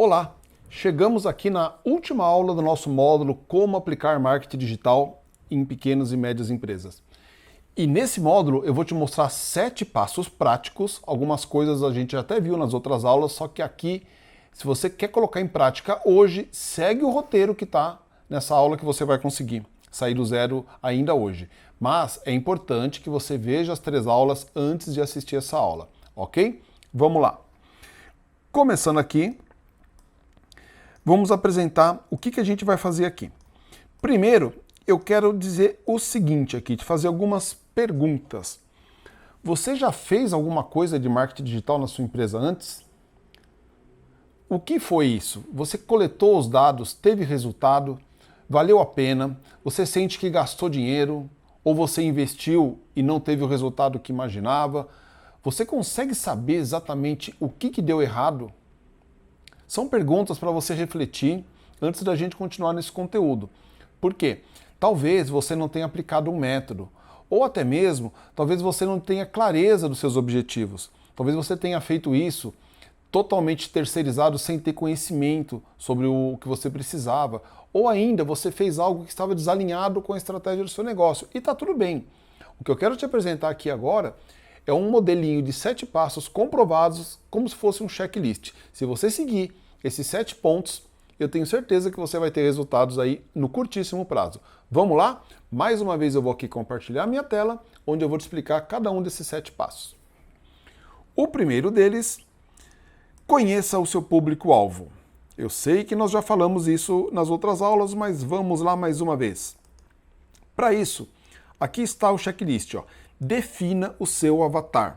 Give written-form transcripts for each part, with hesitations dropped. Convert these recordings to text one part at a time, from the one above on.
Olá! Chegamos aqui na última aula do nosso módulo Como aplicar marketing digital em pequenas e médias empresas. E nesse módulo eu vou te mostrar 7 passos práticos, algumas coisas a gente até viu nas outras aulas, só que aqui, se você quer colocar em prática hoje, segue o roteiro que está nessa aula que você vai conseguir sair do zero ainda hoje. Mas é importante que você veja as 3 aulas antes de assistir essa aula, ok? Vamos lá! Começando aqui, vamos apresentar o que a gente vai fazer aqui. Primeiro, eu quero dizer o seguinte aqui, te fazer algumas perguntas. Você já fez alguma coisa de marketing digital na sua empresa antes? O que foi isso? Você coletou os dados, teve resultado, valeu a pena, você sente que gastou dinheiro, ou você investiu e não teve o resultado que imaginava? Você consegue saber exatamente o que deu errado? São perguntas para você refletir antes da gente continuar nesse conteúdo. Por quê? Talvez você não tenha aplicado um método, ou até mesmo, talvez você não tenha clareza dos seus objetivos. Talvez você tenha feito isso totalmente terceirizado, sem ter conhecimento sobre o que você precisava. Ou ainda, você fez algo que estava desalinhado com a estratégia do seu negócio. E está tudo bem. O que eu quero te apresentar aqui agora é um modelinho de 7 passos comprovados, como se fosse um checklist. Se você seguir esses 7 pontos, eu tenho certeza que você vai ter resultados aí no curtíssimo prazo. Vamos lá? Mais uma vez eu vou aqui compartilhar minha tela, onde eu vou te explicar cada um desses 7 passos. O primeiro deles, conheça o seu público-alvo. Eu sei que nós já falamos isso nas outras aulas, mas vamos lá mais uma vez. Para isso, aqui está o checklist, ó. Defina o seu avatar.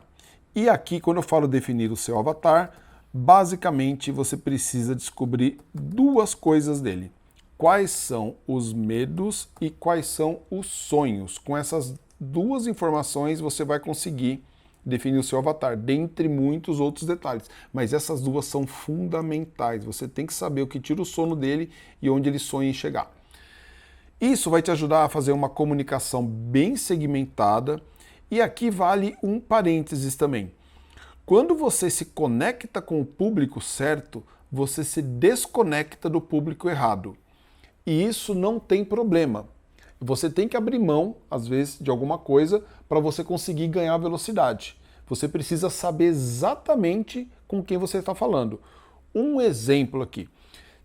E aqui, quando eu falo definir o seu avatar, basicamente você precisa descobrir 2 coisas dele. Quais são os medos e quais são os sonhos. Com essas 2 informações você vai conseguir definir o seu avatar, dentre muitos outros detalhes. Mas essas 2 são fundamentais. Você tem que saber o que tira o sono dele e onde ele sonha em chegar. Isso vai te ajudar a fazer uma comunicação bem segmentada. E aqui vale um parênteses também. Quando você se conecta com o público certo, você se desconecta do público errado. E isso não tem problema. Você tem que abrir mão, às vezes, de alguma coisa para você conseguir ganhar velocidade. Você precisa saber exatamente com quem você está falando. Um exemplo aqui.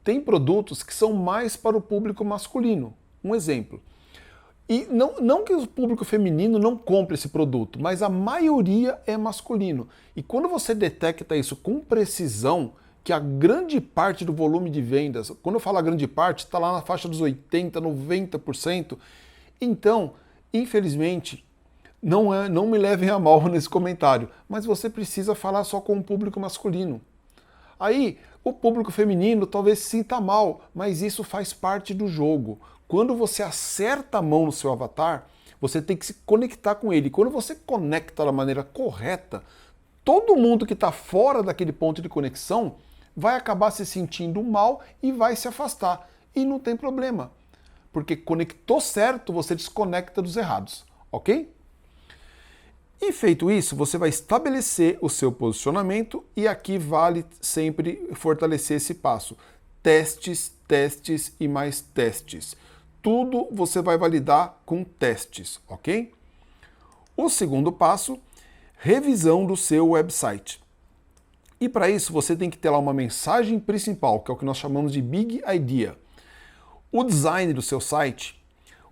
Tem produtos que são mais para o público masculino. Um exemplo. E não que o público feminino não compre esse produto, mas a maioria é masculino. E quando você detecta isso com precisão, que a grande parte do volume de vendas, quando eu falo a grande parte, está lá na faixa dos 80%, 90%, então, infelizmente, não me levem a mal nesse comentário, mas você precisa falar só com o público masculino. Aí, o público feminino talvez se sinta mal, mas isso faz parte do jogo. Quando você acerta a mão no seu avatar, você tem que se conectar com ele. Quando você conecta da maneira correta, todo mundo que está fora daquele ponto de conexão vai acabar se sentindo mal e vai se afastar. E não tem problema, porque conectou certo, você desconecta dos errados, ok? E feito isso, você vai estabelecer o seu posicionamento e aqui vale sempre fortalecer esse passo. Testes, testes e mais testes. Tudo você vai validar com testes, ok? O segundo passo, revisão do seu website. E para isso você tem que ter lá uma mensagem principal, que é o que nós chamamos de Big Idea. O design do seu site,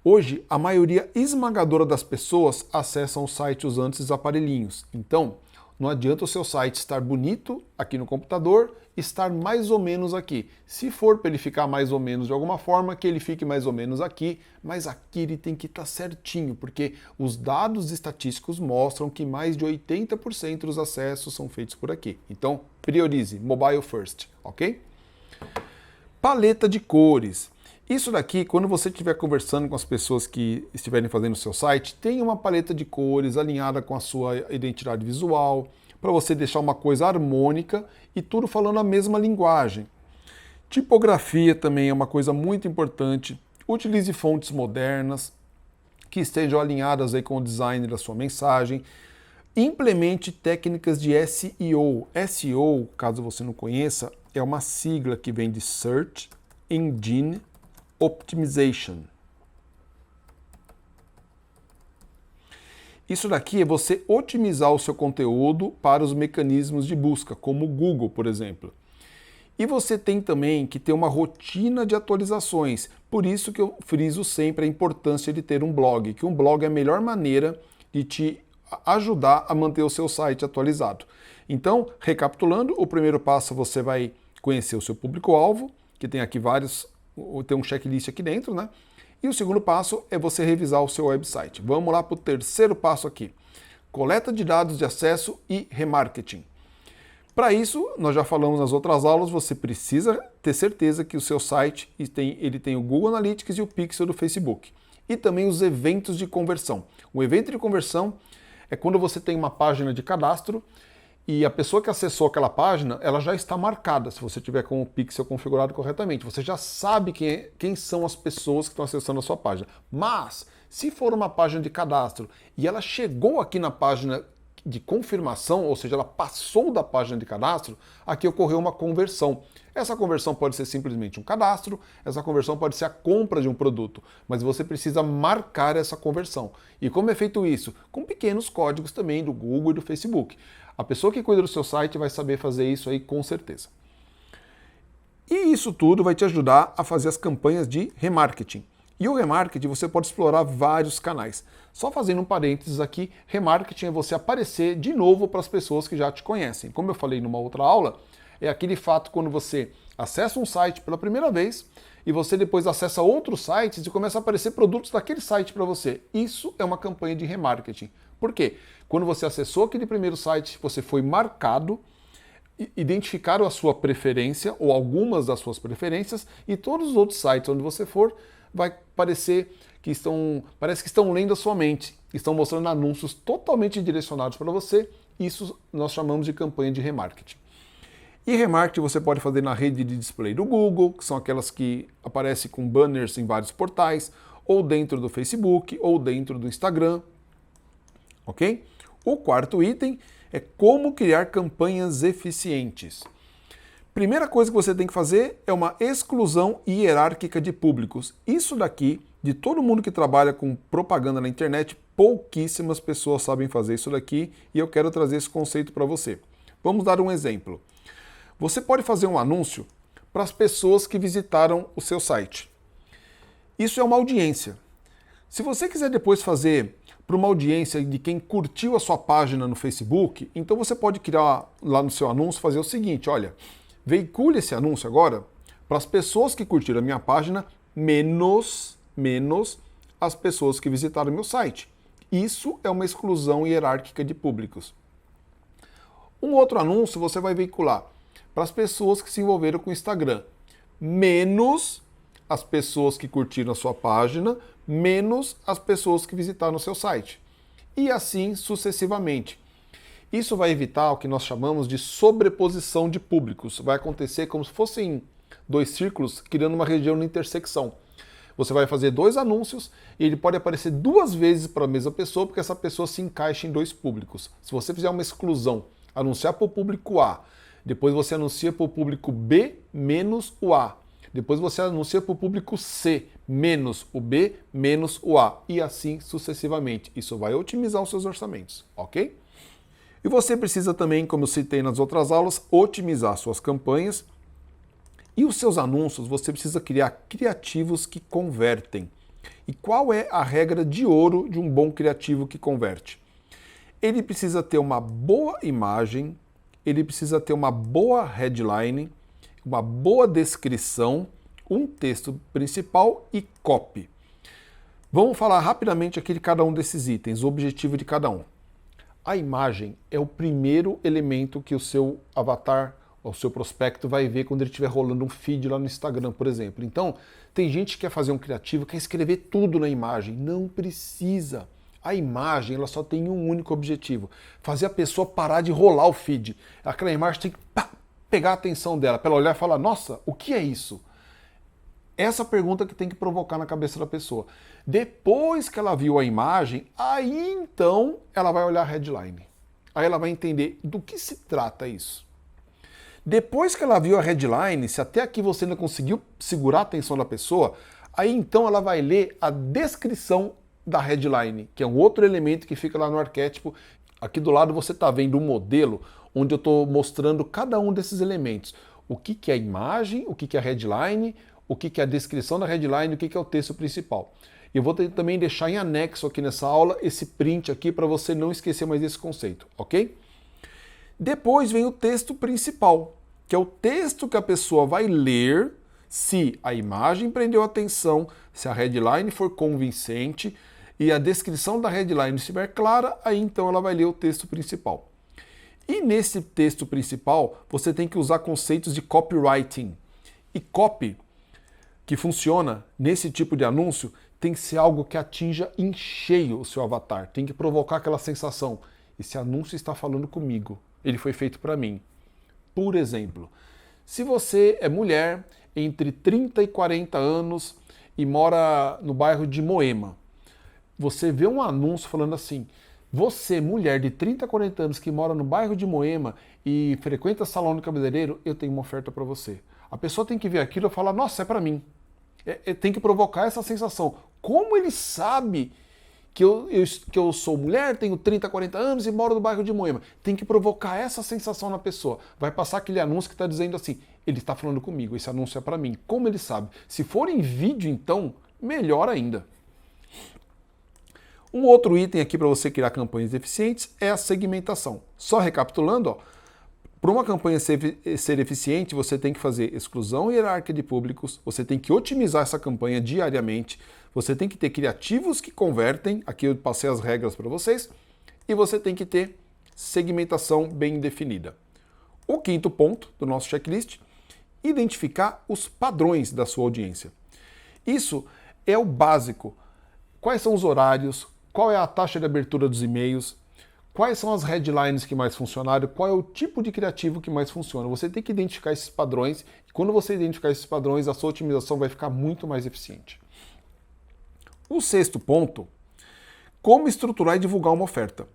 hoje a maioria esmagadora das pessoas acessam o site usando esses aparelhinhos. Então, não adianta o seu site estar bonito aqui no computador, estar mais ou menos aqui. Se for para ele ficar mais ou menos de alguma forma, que ele fique mais ou menos aqui, mas aqui ele tem que estar certinho, porque os dados estatísticos mostram que mais de 80% dos acessos são feitos por aqui. Então, priorize, mobile first, ok? Paleta de cores. Isso daqui, quando você estiver conversando com as pessoas que estiverem fazendo o seu site, tem uma paleta de cores alinhada com a sua identidade visual, para você deixar uma coisa harmônica e tudo falando a mesma linguagem. Tipografia também é uma coisa muito importante. Utilize fontes modernas, que estejam alinhadas aí com o design da sua mensagem. Implemente técnicas de SEO. SEO, caso você não conheça, é uma sigla que vem de Search Engine Optimization. Isso daqui é você otimizar o seu conteúdo para os mecanismos de busca, como o Google, por exemplo. E você tem também que ter uma rotina de atualizações. Por isso que eu friso sempre a importância de ter um blog, que um blog é a melhor maneira de te ajudar a manter o seu site atualizado. Então, recapitulando, o primeiro passo você vai conhecer o seu público-alvo, que tem aqui tem um checklist aqui dentro, né? E o segundo passo é você revisar o seu website. Vamos lá para o terceiro passo aqui. Coleta de dados de acesso e remarketing. Para isso, nós já falamos nas outras aulas, você precisa ter certeza que o seu site ele tem o Google Analytics e o Pixel do Facebook. E também os eventos de conversão. O evento de conversão é quando você tem uma página de cadastro e a pessoa que acessou aquela página, ela já está marcada, se você tiver com o Pixel configurado corretamente. Você já sabe quem são as pessoas que estão acessando a sua página. Mas, se for uma página de cadastro e ela chegou aqui na página de confirmação, ou seja, ela passou da página de cadastro, aqui ocorreu uma conversão. Essa conversão pode ser simplesmente um cadastro, essa conversão pode ser a compra de um produto, mas você precisa marcar essa conversão. E como é feito isso? Com pequenos códigos também do Google e do Facebook. A pessoa que cuida do seu site vai saber fazer isso aí com certeza. E isso tudo vai te ajudar a fazer as campanhas de remarketing. E o remarketing você pode explorar vários canais. Só fazendo um parênteses aqui, remarketing é você aparecer de novo para as pessoas que já te conhecem. Como eu falei numa outra aula, é aquele fato quando você acessa um site pela primeira vez e você depois acessa outros sites e começa a aparecer produtos daquele site para você. Isso é uma campanha de remarketing. Por quê? Quando você acessou aquele primeiro site, você foi marcado, identificaram a sua preferência ou algumas das suas preferências e todos os outros sites onde você for vai parecer que estão lendo a sua mente, estão mostrando anúncios totalmente direcionados para você. Isso nós chamamos de campanha de remarketing. E remarketing você pode fazer na rede de display do Google, que são aquelas que aparecem com banners em vários portais, ou dentro do Facebook, ou dentro do Instagram, ok? O quarto item é como criar campanhas eficientes. Primeira coisa que você tem que fazer é uma exclusão hierárquica de públicos. Isso daqui, de todo mundo que trabalha com propaganda na internet, pouquíssimas pessoas sabem fazer isso daqui e eu quero trazer esse conceito para você. Vamos dar um exemplo. Você pode fazer um anúncio para as pessoas que visitaram o seu site. Isso é uma audiência. Se você quiser depois fazer para uma audiência de quem curtiu a sua página no Facebook, então você pode criar lá no seu anúncio, fazer o seguinte, olha, veicule esse anúncio agora para as pessoas que curtiram a minha página, menos as pessoas que visitaram meu site. Isso é uma exclusão hierárquica de públicos. Um outro anúncio você vai veicular para as pessoas que se envolveram com o Instagram, menos as pessoas que curtiram a sua página, menos as pessoas que visitaram o seu site. E assim sucessivamente. Isso vai evitar o que nós chamamos de sobreposição de públicos. Vai acontecer como se fossem dois círculos criando uma região de intersecção. Você vai fazer dois anúncios e ele pode aparecer duas vezes para a mesma pessoa, porque essa pessoa se encaixa em dois públicos. Se você fizer uma exclusão, anunciar para o público A, depois você anuncia para o público B menos o A, depois você anuncia para o público C menos o B menos o A, e assim sucessivamente. Isso vai otimizar os seus orçamentos, ok? E você precisa também, como eu citei nas outras aulas, otimizar suas campanhas. E os seus anúncios, você precisa criar criativos que convertem. E qual é a regra de ouro de um bom criativo que converte? Ele precisa ter uma boa imagem, ele precisa ter uma boa headline, uma boa descrição, um texto principal e copy. Vamos falar rapidamente aqui de cada um desses itens, o objetivo de cada um. A imagem é o primeiro elemento que o seu avatar, o seu prospecto vai ver quando ele estiver rolando um feed lá no Instagram, por exemplo. Então, tem gente que quer fazer um criativo, quer escrever tudo na imagem. Não precisa. A imagem ela só tem um único objetivo, fazer a pessoa parar de rolar o feed. Aquela imagem tem que pegar a atenção dela, para ela olhar e falar, nossa, o que é isso? Essa pergunta que tem que provocar na cabeça da pessoa. Depois que ela viu a imagem, aí então ela vai olhar a headline. Aí ela vai entender do que se trata isso. Depois que ela viu a headline, se até aqui você ainda conseguiu segurar a atenção da pessoa, aí então ela vai ler a descrição da headline, que é um outro elemento que fica lá no arquétipo. Aqui do lado você está vendo um modelo onde eu estou mostrando cada um desses elementos. O que é a imagem, o que é a headline, o que é a descrição da headline, o que é o texto principal. Eu vou também deixar em anexo aqui nessa aula esse print aqui para você não esquecer mais desse conceito, ok? Depois vem o texto principal, que é o texto que a pessoa vai ler se a imagem prendeu a atenção, se a headline for convincente e a descrição da headline estiver clara, aí então ela vai ler o texto principal. E nesse texto principal, você tem que usar conceitos de copywriting. E copy, que funciona nesse tipo de anúncio, tem que ser algo que atinja em cheio o seu avatar. Tem que provocar aquela sensação: esse anúncio está falando comigo, ele foi feito para mim. Por exemplo, se você é mulher entre 30 e 40 anos e mora no bairro de Moema, você vê um anúncio falando assim: você, mulher de 30 a 40 anos que mora no bairro de Moema e frequenta salão de cabeleireiro, eu tenho uma oferta para você. A pessoa tem que ver aquilo e falar: nossa, é para mim. Tem que provocar essa sensação. Como ele sabe que eu sou mulher, tenho 30, 40 anos e moro no bairro de Moema? Tem que provocar essa sensação na pessoa. Vai passar aquele anúncio que está dizendo assim: ele está falando comigo, esse anúncio é para mim. Como ele sabe? Se for em vídeo, então, melhor ainda. Um outro item aqui para você criar campanhas eficientes é a segmentação. Só recapitulando, ó, para uma campanha ser eficiente, você tem que fazer exclusão hierárquica de públicos, você tem que otimizar essa campanha diariamente, você tem que ter criativos que convertem, aqui eu passei as regras para vocês, e você tem que ter segmentação bem definida. O quinto ponto do nosso checklist: identificar os padrões da sua audiência. Isso é o básico. Quais são os horários? Qual é a taxa de abertura dos e-mails? Quais são as headlines que mais funcionaram? Qual é o tipo de criativo que mais funciona? Você tem que identificar esses padrões, e quando você identificar esses padrões, a sua otimização vai ficar muito mais eficiente. O sexto ponto: como estruturar e divulgar uma oferta.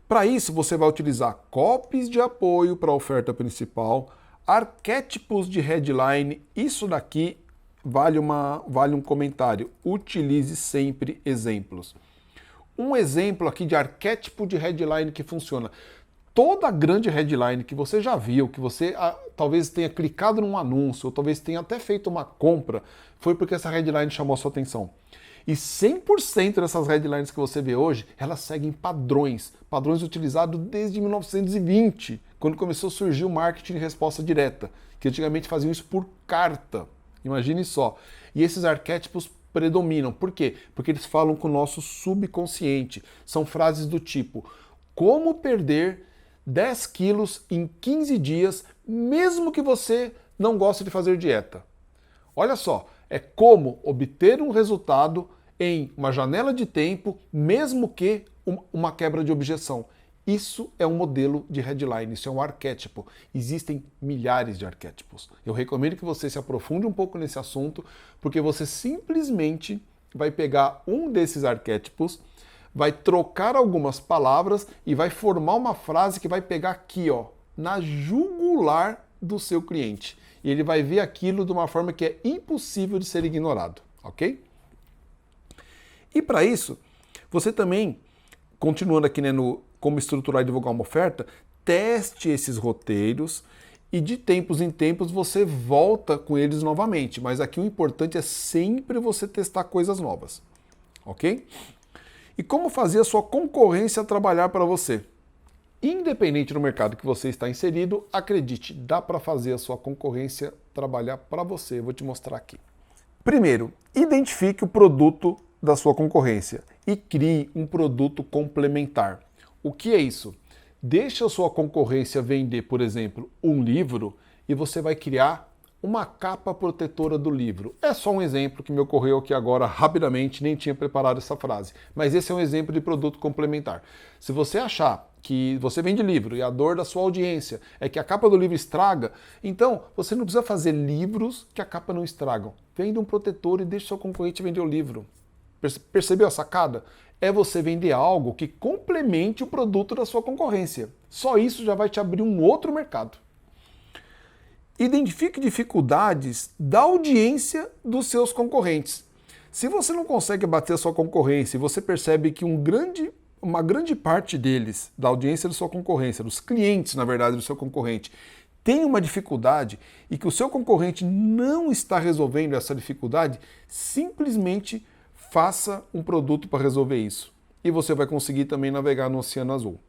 Para isso, você vai utilizar copies de apoio para a oferta principal, arquétipos de headline. Isso daqui vale um comentário. Utilize sempre exemplos. Um exemplo aqui de arquétipo de headline que funciona. Toda grande headline que você já viu, que você talvez tenha clicado num anúncio, ou talvez tenha até feito uma compra, foi porque essa headline chamou a sua atenção. E 100% dessas headlines que você vê hoje, elas seguem padrões utilizados desde 1920, quando começou a surgir o marketing de resposta direta, que antigamente faziam isso por carta. Imagine só. E esses arquétipos predominam. Por quê? Porque eles falam com o nosso subconsciente. São frases do tipo: como perder 10 quilos em 15 dias, mesmo que você não goste de fazer dieta. Olha só, é como obter um resultado em uma janela de tempo, mesmo que uma quebra de objeção. Isso é um modelo de headline, isso é um arquétipo. Existem milhares de arquétipos. Eu recomendo que você se aprofunde um pouco nesse assunto, porque você simplesmente vai pegar um desses arquétipos, vai trocar algumas palavras e vai formar uma frase que vai pegar aqui, ó, na jugular do seu cliente. E ele vai ver aquilo de uma forma que é impossível de ser ignorado, ok? E para isso, você também, continuando aqui, né, no como estruturar e divulgar uma oferta, teste esses roteiros e de tempos em tempos você volta com eles novamente. Mas aqui o importante é sempre você testar coisas novas, ok? E como fazer a sua concorrência trabalhar para você? Independente do mercado que você está inserido, acredite, dá para fazer a sua concorrência trabalhar para você. Eu vou te mostrar aqui. Primeiro, identifique o produto da sua concorrência e crie um produto complementar. O que é isso? Deixa a sua concorrência vender, por exemplo, um livro e você vai criar uma capa protetora do livro. É só um exemplo que me ocorreu aqui agora rapidamente, nem tinha preparado essa frase. Mas esse é um exemplo de produto complementar. Se você achar que você vende livro e a dor da sua audiência é que a capa do livro estraga, então você não precisa fazer livros que a capa não estragam. Venda um protetor e deixe seu concorrente vender o livro. Percebeu a sacada? É você vender algo que complemente o produto da sua concorrência. Só isso já vai te abrir um outro mercado. Identifique dificuldades da audiência dos seus concorrentes. Se você não consegue bater a sua concorrência e você percebe que uma grande parte deles, da audiência da sua concorrência, dos clientes, na verdade, do seu concorrente, tem uma dificuldade e que o seu concorrente não está resolvendo essa dificuldade, simplesmente faça um produto para resolver isso. E você vai conseguir também navegar no Oceano Azul.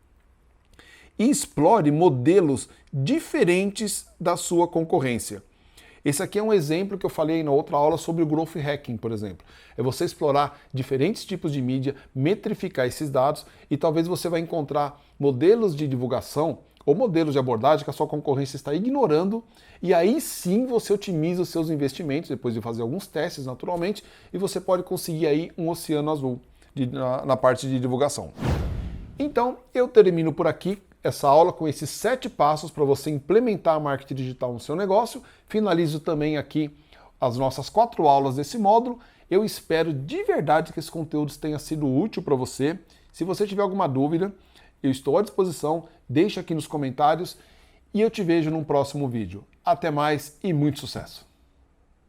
E explore modelos diferentes da sua concorrência. Esse aqui é um exemplo que eu falei na outra aula sobre o Growth Hacking, por exemplo. É você explorar diferentes tipos de mídia, metrificar esses dados e talvez você vai encontrar modelos de divulgação ou modelos de abordagem que a sua concorrência está ignorando e aí sim você otimiza os seus investimentos, depois de fazer alguns testes naturalmente, e você pode conseguir aí um oceano azul na parte de divulgação. Então, eu termino por aqui essa aula com esses 7 passos para você implementar marketing digital no seu negócio. Finalizo também aqui as nossas 4 aulas desse módulo. Eu espero de verdade que esse conteúdo tenha sido útil para você. Se você tiver alguma dúvida, eu estou à disposição. Deixa aqui nos comentários e eu te vejo num próximo vídeo. Até mais e muito sucesso!